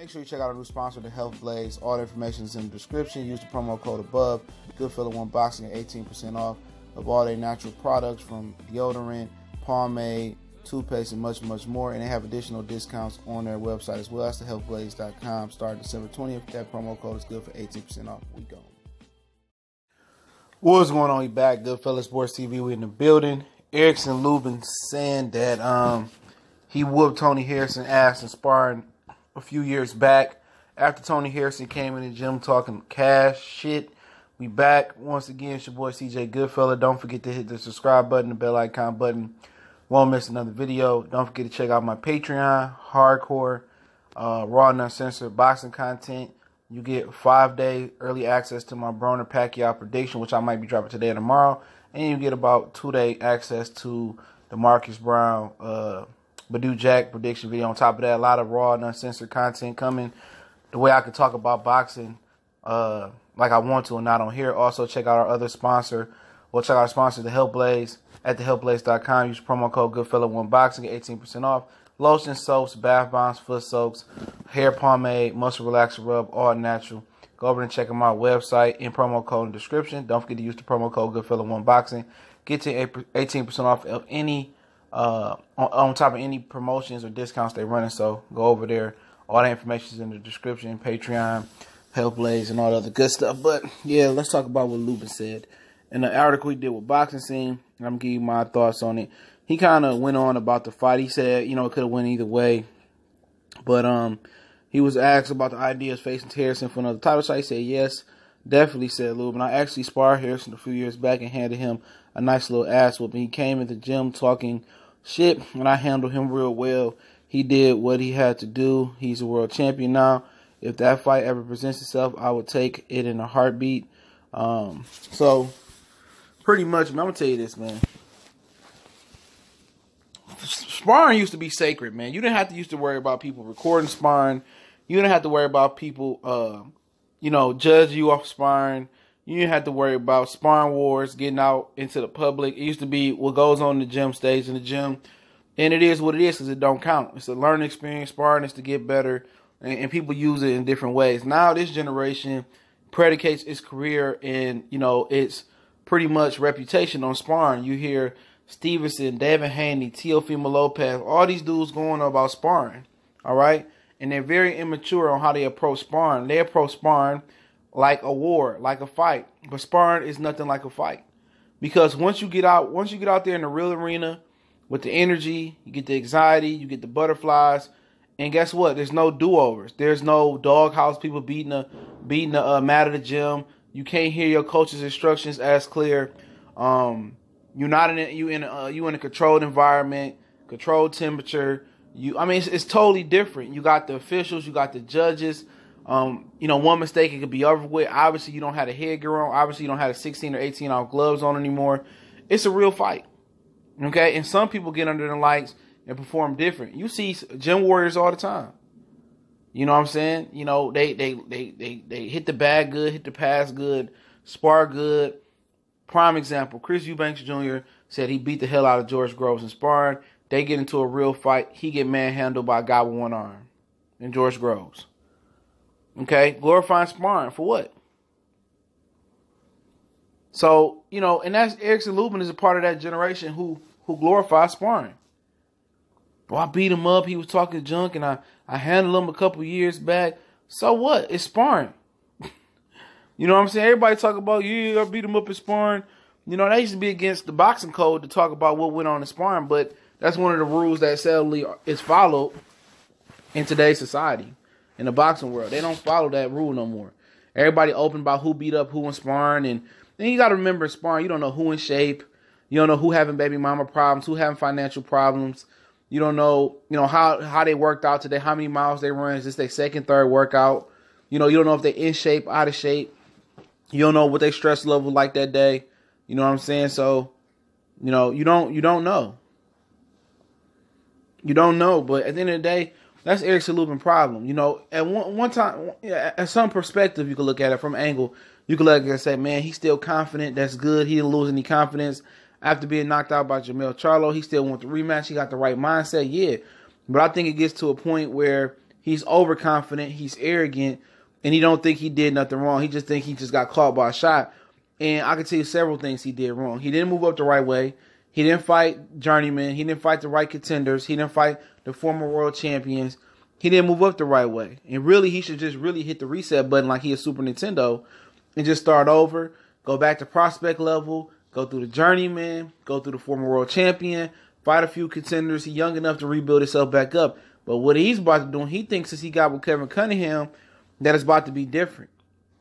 Make sure you check out our new sponsor, the Health Blaze. All the information is in the description. Use the promo code above. Goodfella1 Boxing at 18% off of all their natural products from deodorant, pomade, toothpaste, and much, much more. And they have additional discounts on their website as well. That's thehealthblaze.com. Starting December 20th. That promo code is good for 18% off. We go. What's going on? We back. Goodfella Sports TV. We in the building. Erickson Lubin saying that he whooped Tony Harrison ass in sparring a few years back. After Tony Harrison came in the gym talking cash shit. We back once again. It's your boy CJ Goodfella. Don't forget to hit the subscribe button, the bell icon button. Won't miss another video. Don't forget to check out my Patreon, hardcore, raw and uncensored boxing content. You get 5-day early access to my Broner Pacquiao prediction, which I might be dropping today or tomorrow. And you get about 2-day access to the Marcus Brown, Badu Jack prediction video. On top of that, a lot of raw and uncensored content coming. The way I can talk about boxing like I want to and not on here. Also, check out our other sponsor. Check out our sponsor, The Health Blaze, at thehealthblaze.com. Use promo code Goodfella1 Boxing at 18% off. Lotion, soaps, bath bombs, foot soaks, hair pomade, muscle relaxer rub, all natural. Go over and check out my website in promo code in the description. Don't forget to use the promo code Goodfella1 Boxing. Get you 18% off of any on top of any promotions or discounts they're running. So go over there. All the information is in the description. Patreon, Health Blaze, and all the other good stuff. But yeah, let's talk about what Lubin said in the article he did with Boxing Scene. I'm gonna give you my thoughts on it. He kind of went on about the fight. He said, it could have went either way. But he was asked about the idea of facing Harrison for another title shot. He said, yes, definitely, said Lubin. I actually sparred Harrison a few years back and handed him a nice little ass whooping. He came in the gym talking shit, and I handled him real well. He did what he had to do. He's a world champion now. If that fight ever presents itself, I would take it in a heartbeat. So, pretty much, I'm going to tell you this, man. Sparring used to be sacred, man. You didn't have to used to worry about people recording sparring. You didn't have to worry about people, judge you off sparring. You didn't have to worry about sparring wars getting out into the public. It used to be what goes on in the gym stays in the gym. And it is what it is because it don't count. It's a learning experience. Sparring is to get better. And people use it in different ways. Now this generation predicates its career and, its pretty much reputation on sparring. You hear Stevenson, Devin Haney, Teofimo Lopez, all these dudes going on about sparring, all right? And they're very immature on how they approach sparring. They approach sparring like a war, like a fight. But sparring is nothing like a fight. Because once you get out there in the real arena with the energy, you get the anxiety, you get the butterflies, and guess what? There's no do-overs. There's no doghouse people beating the mat of the gym. You can't hear your coach's instructions as clear. You're not you in a controlled environment, controlled temperature. It's totally different. You got the officials, you got the judges. One mistake it could be over with. Obviously, you don't have the headgear on. Obviously, you don't have the 16 or 18 ounce gloves on anymore. It's a real fight. Okay, and some people get under the lights and perform different. You see gym warriors all the time. You know what I'm saying? They hit the bag good, hit the pass good, spar good. Prime example, Chris Eubanks Jr. said he beat the hell out of George Groves in sparring. They get into a real fight. He get manhandled by a guy with one arm in George Groves. Okay, glorifying sparring for what? So, and that's Erickson Lubin is a part of that generation who glorifies sparring. Well, I beat him up. He was talking junk, and I handled him a couple years back. So what? It's sparring. You know what I'm saying? Everybody talk about, yeah, I beat him up in sparring. That used to be against the boxing code to talk about what went on in sparring, but that's one of the rules that sadly is followed in today's society. In the boxing world, they don't follow that rule no more. Everybody open about who beat up who in sparring, and then you got to remember sparring. You don't know who in shape. You don't know who having baby mama problems, who having financial problems. You don't know, how they worked out today, how many miles they run. Is this their second, third workout? You don't know if they're in shape, out of shape. You don't know what their stress level like that day. You know what I'm saying? So, you don't know. You don't know, but at the end of the day, that's Erickson Lubin problem. At one time, at some perspective, you can look at it from an angle. You can look at it and say, man, he's still confident. That's good. He didn't lose any confidence. After being knocked out by Jamel Charlo, he still wants the rematch. He got the right mindset, yeah. But I think it gets to a point where He's overconfident. He's arrogant. And he don't think he did nothing wrong. He just think he just got caught by a shot. And I can tell you several things he did wrong. He didn't move up the right way. He didn't fight journeymen. He didn't fight the right contenders. He didn't fight the former world champions. He didn't move up the right way. And really, he should just really hit the reset button like he is Super Nintendo and just start over, go back to prospect level, go through the journeyman, go through the former world champion, fight a few contenders. He's young enough to rebuild himself back up. But what he's about to do, he thinks since he got with Kevin Cunningham, that it's about to be different.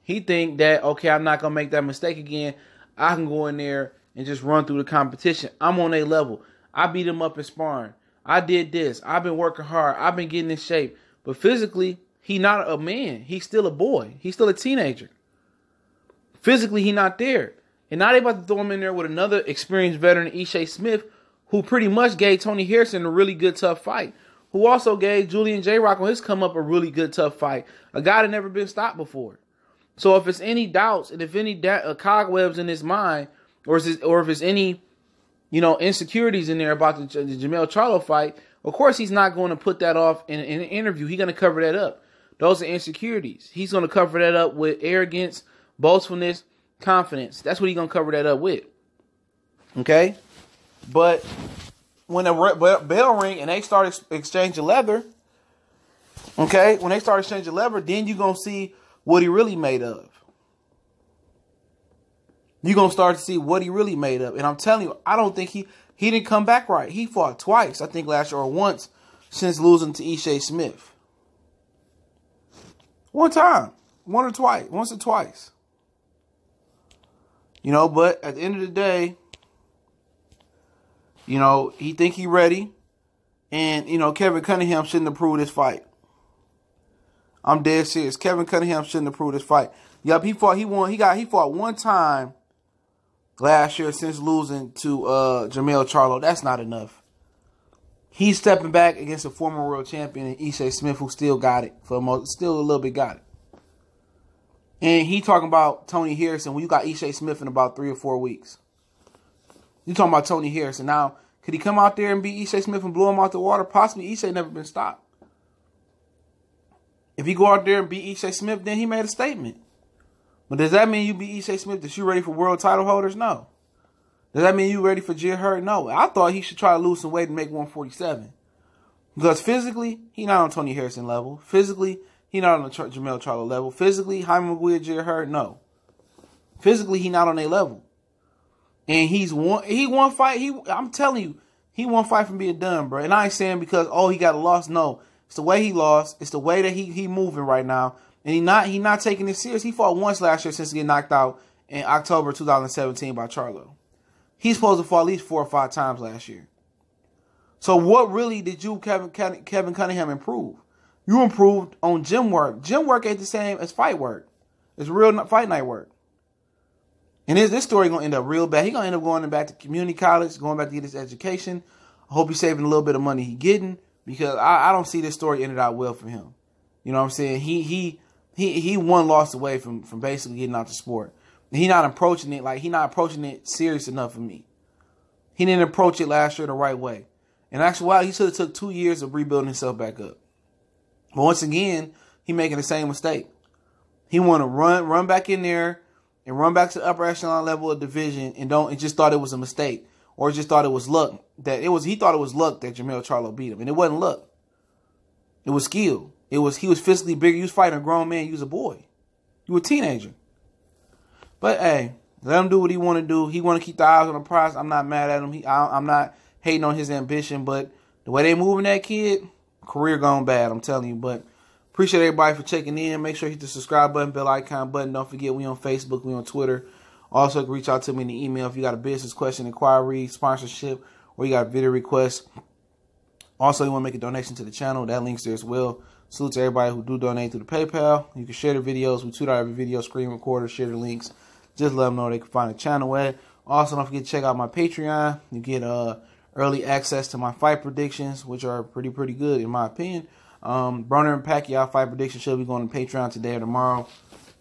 He think that, okay, I'm not going to make that mistake again. I can go in there and just run through the competition. I'm on a level. I beat him up in sparring. I did this. I've been working hard. I've been getting in shape. But physically, he's not a man. He's still a boy. He's still a teenager. Physically, he's not there. And now they about to throw him in there with another experienced veteran, Ishe Smith, who pretty much gave Tony Harrison a really good, tough fight. Who also gave Julian J. Rock on his come up a really good, tough fight. A guy that never been stopped before. So if it's any doubts and if any cobwebs in his mind, or if it's any, insecurities in there about the Jermell Charlo fight, of course he's not going to put that off in an interview. He's going to cover that up. Those are insecurities. He's going to cover that up with arrogance, boastfulness, confidence. That's what he's going to cover that up with. Okay? But when the bell ring and they start exchanging leather, okay, when they start exchanging leather, then you're going to see what he really made of. You're going to start to see what he really made of. And I'm telling you, I don't think he didn't come back right. He fought twice, I think last year, or once since losing to Ishe Smith. One time. Once or twice. But at the end of the day, he think he ready. And, Kevin Cunningham shouldn't have proved this fight. I'm dead serious. Kevin Cunningham shouldn't have proved this fight. Yup, he fought one time last year since losing to Jermell Charlo. That's not enough. He's stepping back against a former world champion, Ishe Smith, who still got it. Still a little bit got it. And he talking about Tony Harrison when you got Ishe Smith in about 3 or 4 weeks. You talking about Tony Harrison. Now, could he come out there and beat Ishe Smith and blow him out the water? Possibly. Ishe never been stopped. If he go out there and beat Ishe Smith, then he made a statement. But does that mean you beat Ishe Smith that you ready for world title holders? No. Does that mean you ready for Jill Hurd? No. I thought he should try to lose some weight and make 147. Because physically, he not on Tony Harrison level. Physically, he not on the Jermell Charlo level. Physically, Jaime Maguire, Jill Hurd, no. Physically, he not on their level. And he won fight. I'm telling you, he won fight from being done, bro. And I ain't saying because, he got a loss. No. It's the way he lost. It's the way that he moving right now. And he not taking this serious. He fought once last year since he got knocked out in October 2017 by Charlo. He's supposed to fought at least 4 or 5 times last year. So what really did you, Kevin Cunningham, improve? You improved on gym work. Gym work ain't the same as fight work. It's real fight night work. And this story going to end up real bad. He's going to end up going back to community college, going back to get his education. I hope he's saving a little bit of money he's getting because I don't see this story ended out well for him. You know what I'm saying? He one loss away from basically getting out the sport. And he not approaching it serious enough for me. He didn't approach it last year the right way. In actuality, he should have took 2 years of rebuilding himself back up. But once again, he making the same mistake. He want to run back in there and run back to the upper echelon level of division and just thought it was a mistake or just thought it was luck he thought it was luck that Jermell Charlo beat him, and it wasn't luck. It was skill. He was physically bigger. You was fighting a grown man. You was a boy. You were a teenager. But hey, let him do what he want to do. He want to keep the eyes on the prize. I'm not mad at him. I'm not hating on his ambition, but the way they moving that kid, career gone bad. I'm telling you. But appreciate everybody for checking in. Make sure you hit the subscribe button, bell icon button. Don't forget we on Facebook, we on Twitter. Also, you can reach out to me in the email if you got a business question, inquiry, sponsorship, or you got a video request. Also, you want to make a donation to the channel. That link's there as well. Salute to everybody who do donate through the PayPal. You can share the videos. We tweet out every video, screen recorder, share the links. Just let them know they can find the channel at. Also, don't forget to check out my Patreon. You get early access to my fight predictions, which are pretty good in my opinion. Broner and Pacquiao fight prediction should be going to Patreon today or tomorrow.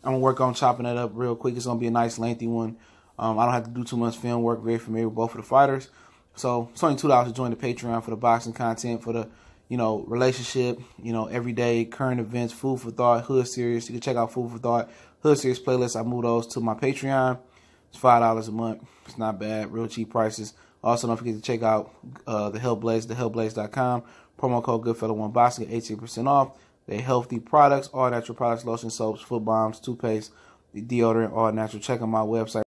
I'm going to work on chopping that up real quick. It's going to be a nice lengthy one. I don't have to do too much film work. Very familiar with both of the fighters. So it's only $2 to join the Patreon for the boxing content, for the relationship, everyday current events, food for thought, hood serious. You can check out food for thought, hood serious playlists. I move those to my Patreon. It's $5 a month. It's not bad. Real cheap prices. Also, don't forget to check out the Hellblaze, thehellblaze.com. Promo code Goodfellow1 Boxing, get 18% off. They healthy products, all natural products, lotion, soaps, foot bombs, toothpaste, deodorant, all natural. Check out my website.